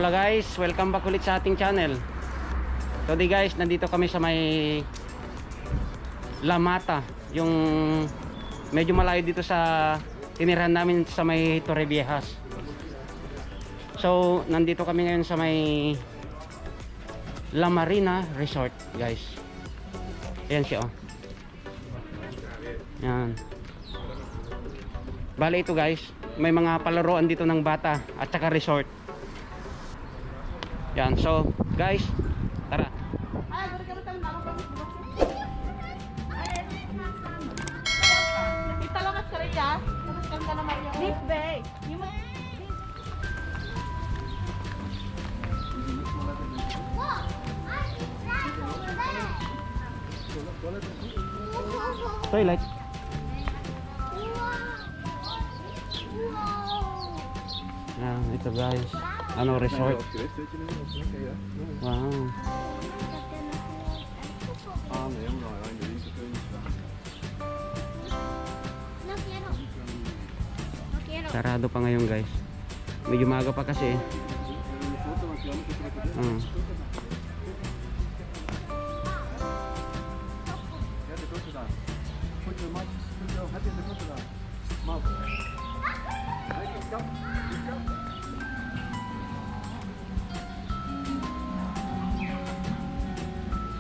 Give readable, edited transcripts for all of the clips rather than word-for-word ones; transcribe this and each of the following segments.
Hola guys, welcome back ulit sa ating channel. Today guys, nandito kami sa may La Mata, yung medyo malayo dito sa tinirahan namin sa may Torreviejas. So, nandito kami ngayon sa may La Marina Resort guys. Ayan siya oh. Ayan. Bale ito guys, may mga palaruan dito ng bata at saka resort. Yan, so guys, tara. Toilet. Yan, ito guys. Ano, resort. Wow. Sarado pa ngayon guys. Medyo maaga pa kasi.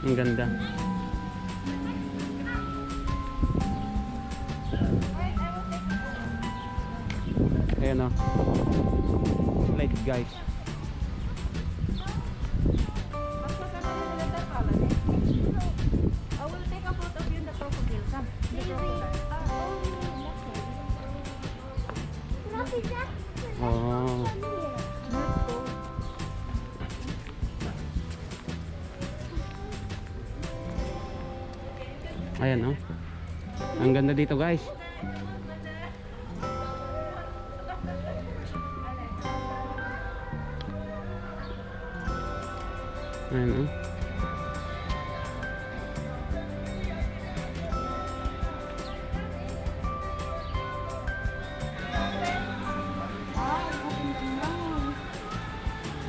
Ang ganda. Ayan o. Slide guys. Oh. Ayan oh. Ang ganda dito guys. Ayan oh.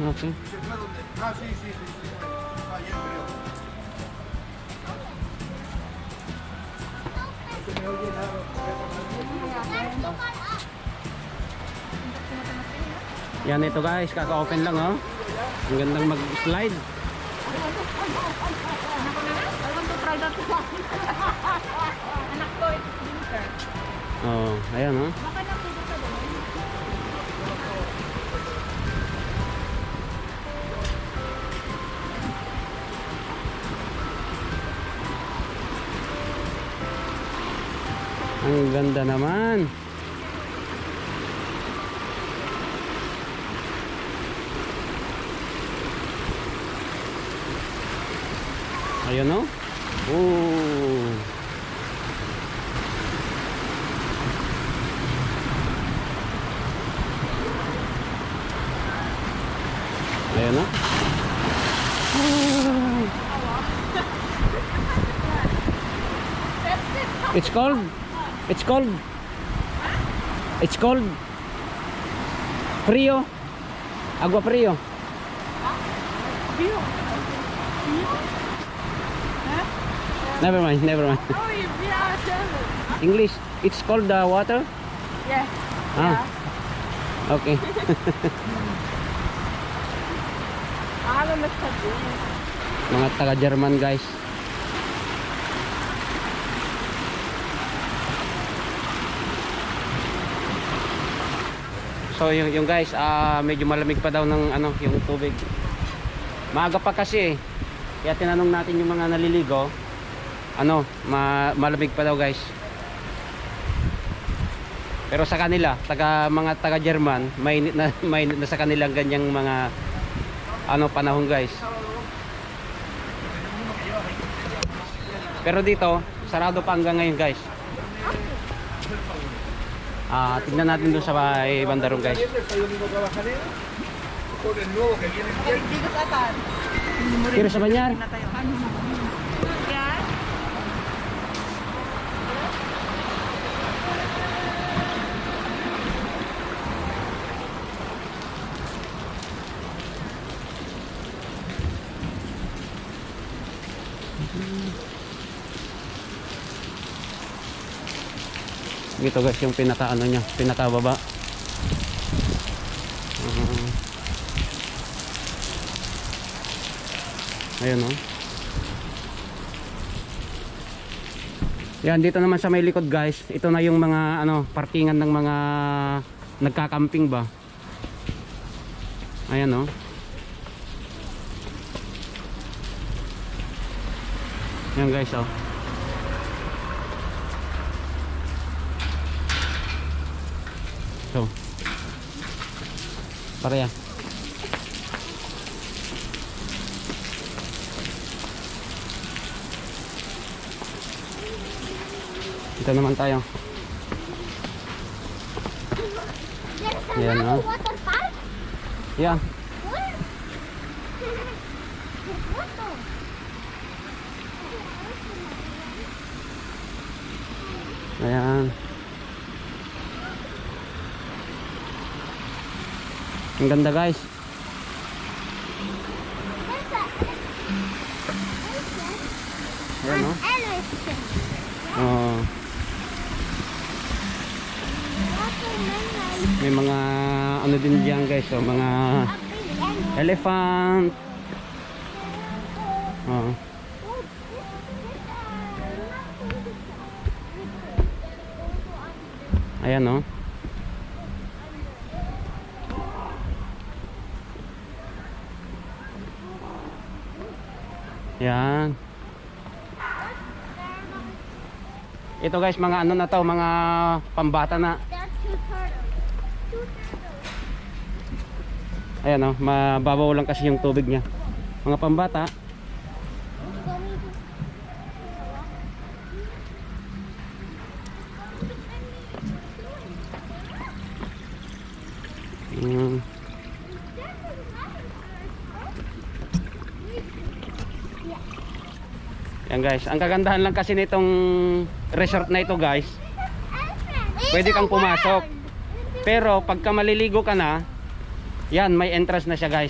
Okay. Yan ito guys, kaka-open lang oh. Ang gandang mag-slide. Anak ko, it's winter. Oh, ayan oh. Baka nakita sa doon. Ang ganda naman. Ayun no? Oh. Ayun no? It's cold. It's cold. It's cold. Frío. Agua frío. Frío. Never mind, never mind. Oh, yeah. English. It's cold the water? Yes. Ah. Okay. Alam mo sa doon. Mga taga-German guys. So yung guys, medyo malamig pa daw ng ano, yung tubig. Maaga pa kasi eh. Kaya tinanong natin yung mga naliligo. Ano, malamig pa daw guys. Pero sa kanila, mga taga-German, mainit na sa kanilang ganyang mga ano panahon guys. Pero dito, sarado pa hanggang ngayon guys. Tignan natin doon sa bandarong guys. Pero sa banyar. Ito guys yung pinaka ano niya, pinaka baba. Ayun oh. Yan, dito naman sa may likod guys, ito na yung mga ano, parkingan ng mga nagka-camping ba. Ayan oh. Yan guys oh. So. Para yan. Dito naman tayo. Ayan oh. Water park? Yan. Where? Water. Ayan. Ang ganda guys. Ayan oh. Elephant. Oh, Watermelon. may mga ano din diyan guys, oh, mga elephant. Oh. Ayan oh. Yan. Ito guys, mga ano na to, mga pambata na. There are two turtles. Two turtles. Ayan oh, mababaw lang kasi yung tubig niya. Mga pambata. Yan guys, ang kagandahan lang kasi nitong resort na ito guys, pwede kang pumasok. Pero pagka maliligo ka na, yan, may entrance na siya guys.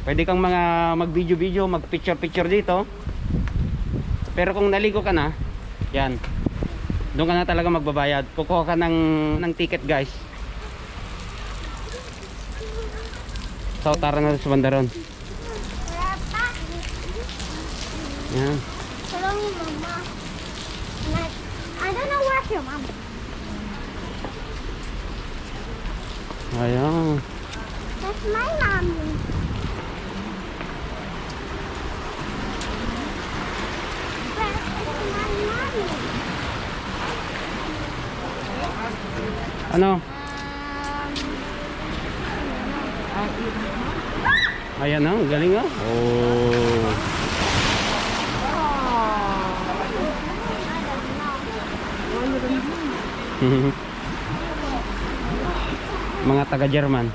Pwede kang mga mag-video-video, mag-picture-picture dito. Pero kung naligo ka na, yan, doon ka na talaga magbabayad. Kukuha ka ng ticket guys. So tara na sa bandaron. Yan. Follow me, Mama. I don't know where's your mom. Ayan. That's my mommy. Where's my mommy? Ano? Ayan na, galing ah. Oh. Mga taga German.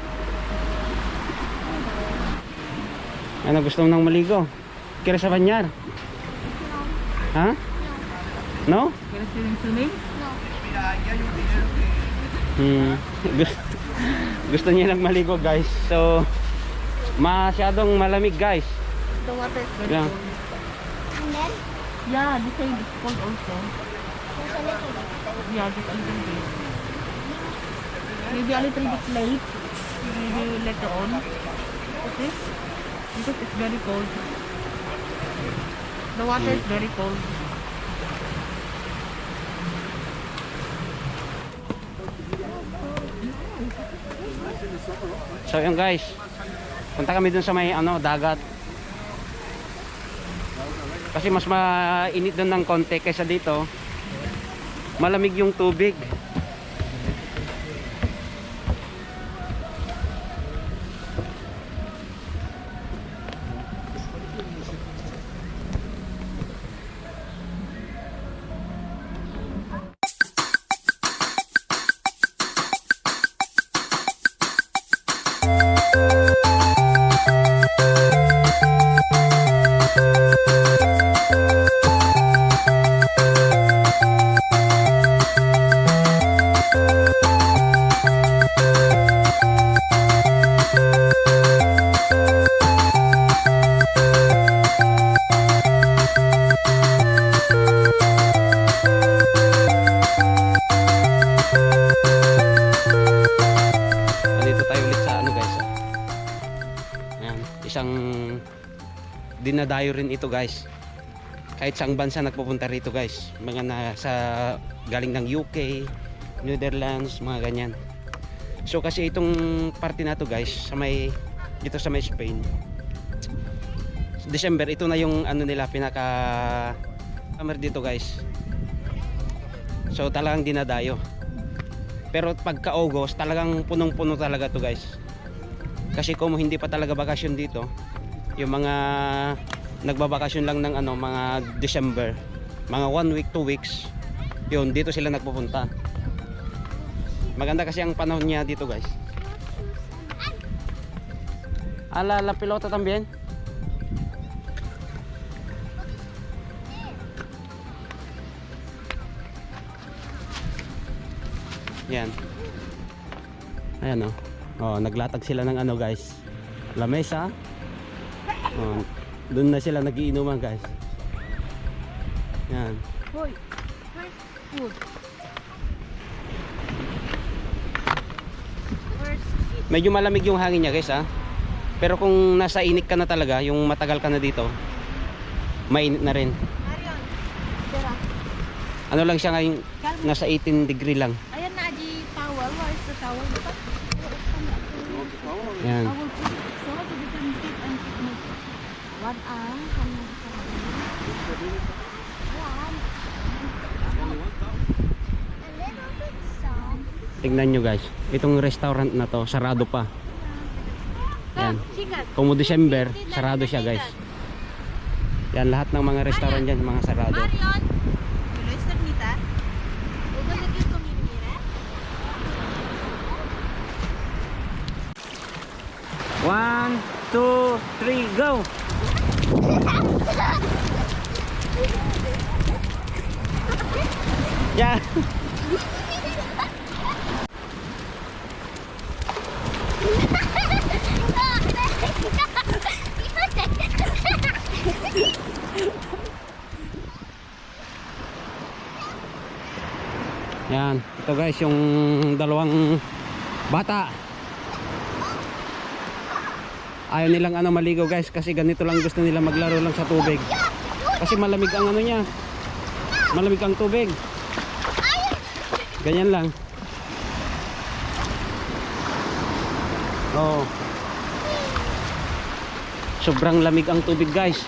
Ano, gusto mo nang maligo? Kira sa banyar? Ha? No? Gusto, gusto niya lang maligo guys. So masyadong malamig guys. The water is very Yeah. cold. And then Yeah, this side is cold also. there's a little bit. Yeah, just a little bit. Maybe a little bit late. Maybe later on. Okay? Because it's very cold. The water is very cold. So yun guys, punta kami dun sa may ano, dagat. Kasi mas mainit dun ng konti kaysa dito. Malamig yung tubig. dinadayo rin ito guys. Kahit saang bansa nagpupunta rito guys. Mga nasa galing ng UK, Netherlands, mga ganyan. So kasi itong parte na to guys, dito sa may Spain. December, ito na yung ano nila, pinaka summer dito guys. So talagang dinadayo. Pero pagka August, talagang punong-puno talaga to guys. Kasi kung hindi pa talaga bakasyon dito, yung mga nagbabakasyon lang ng mga December, mga 1 week, 2 weeks, yun, dito sila nagpupunta. Maganda kasi ang panahon niya dito guys. La pelota también. Yan. Ayan o. Oh, naglatag sila ng guys, lamesa. Oh, doon na sila nagiinuman guys. Yan. Hoy, where's food? Where's it? Medyo malamig yung hangin niya guys Pero kung nasa init ka na talaga, yung matagal ka na dito, mainit na rin. Marion, tira. Ano lang siya ngayon, nasa 18 degree lang. Ayan na, Aji, towel. Where's the towel? Yan. I will put it so we can sit and picnic. What A little bit some. Tignan nyo guys, itong restaurant na to, sarado pa. Yan. Chicken. Kung December, sarado siya guys. Yan, lahat ng mga restaurant dyan, mga sarado. Marion, tuloy sa nita. Ugo lagi kumimira. 1, 2, 3, go! Yeah. Yan, ito guys yung dalawang bata. Ayaw nilang maligo guys kasi ganito lang gusto nila maglaro lang sa tubig. Kasi malamig ang niya. Malamig ang tubig. Ganyan lang. Oh. Sobrang lamig ang tubig guys.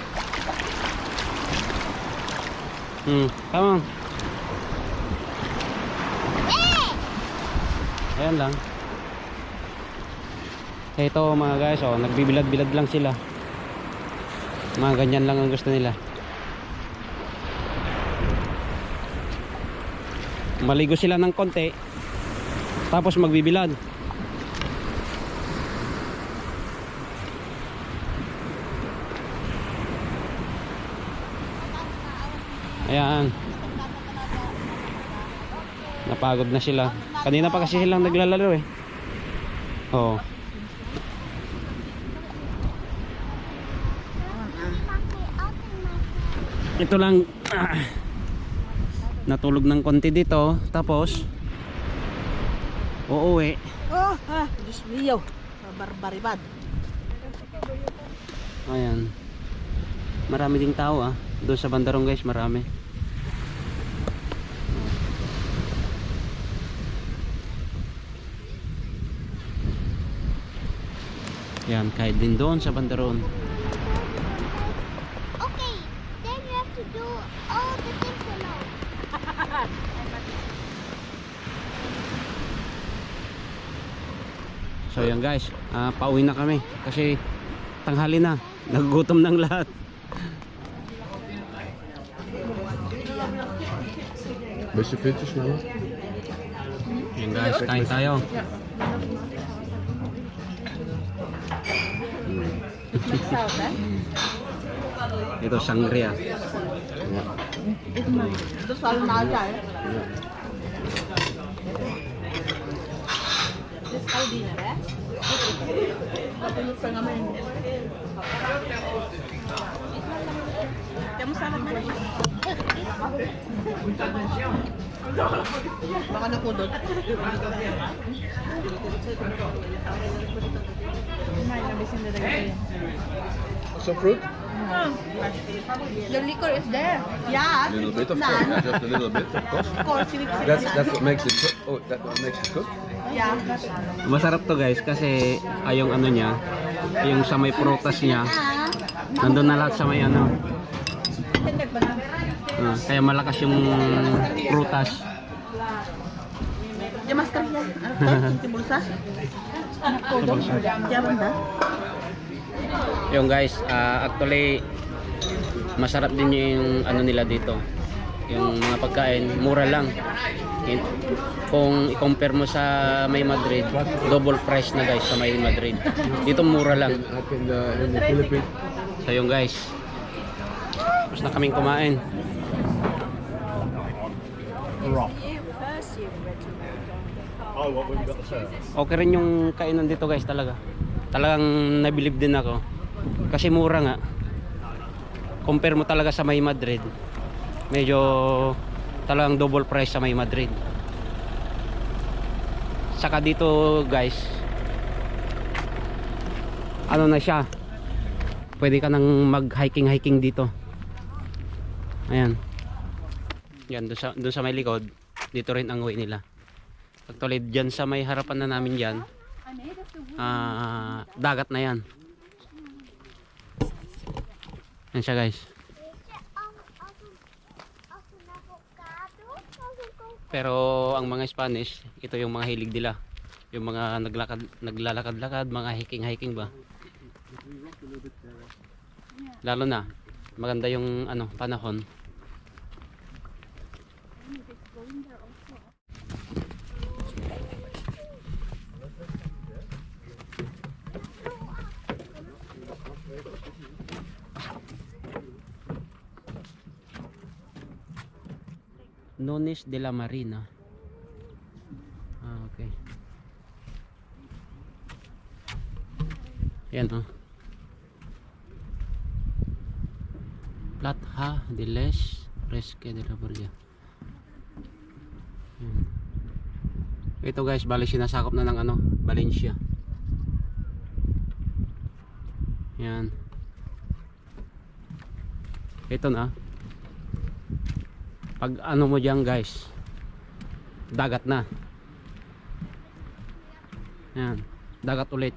Come on. Ayan lang. Ito mga guys, nagbibilad-bilad lang sila. Mga ganyan lang ang gusto nila. Maligo sila ng konti, tapos magbibilad. Ayan. Napagod na sila. Kanina pa kasi silang naglalaro Oh. Ito lang natulog ng konti dito, tapos uuwi. Diyos mio, barbaribad. Ayan, marami ding tao doon sa bandarong guys, marami. Yan, kahit din doon sa bandaron. Okay, then you have to do all the things alone. So yan guys, pauwi na kami kasi tanghali na, nagugutom ng lahat. Beetje frietjes nou? Yan guys, kain tayo. Ito sangria. Ito selalu naga This how dinner Kamu salad na rin? Baka nakudot. Kumain na bisin na Some fruit? The liquor is there. Yeah. A little bit of course, just a little bit of course. Of course, you need to That's what makes it cook. Oh, that what makes it cook. Yeah. Masarap to guys kasi yung ano niya, yung sa may prutas niya, nandun na lahat sa may ano. Kaya malakas yung prutas. Ya mas kan ya. Bulsa. Ya banda. Yung guys, actually masarap din yung ano nila dito. Yung mga pagkain, mura lang. Kung i-compare mo sa May Madrid, double price na guys sa May Madrid. Dito mura lang. Up in the Philippines. So yung guys, tapos na kaming kumain. Okay rin yung kainan dito guys talaga. Talagang nabilib din ako. Kasi mura nga. Compare mo talaga sa May Madrid. Medyo talagang double price sa May Madrid. Saka dito guys, ano na siya, pwede ka nang mag hiking dito. Ayan. Yan, doon sa may likod. Dito rin ang way nila. Actually dyan sa may harapan na namin dyan, dagat na yan. Yan siya guys. Pero ang mga Spanish, ito yung mga hilig nila. Yung mga naglalakad-lakad, mga hiking ba. Lalo na maganda yung ano, panahon. Nones de la Marina. Okay. Yan oh. Platja de les Fresque de la Borgia. Ito guys, bali sinasakop na ng ano, Valencia. Yan. Ito na. Pag ano mo diyan guys, dagat na. Yan, dagat ulit.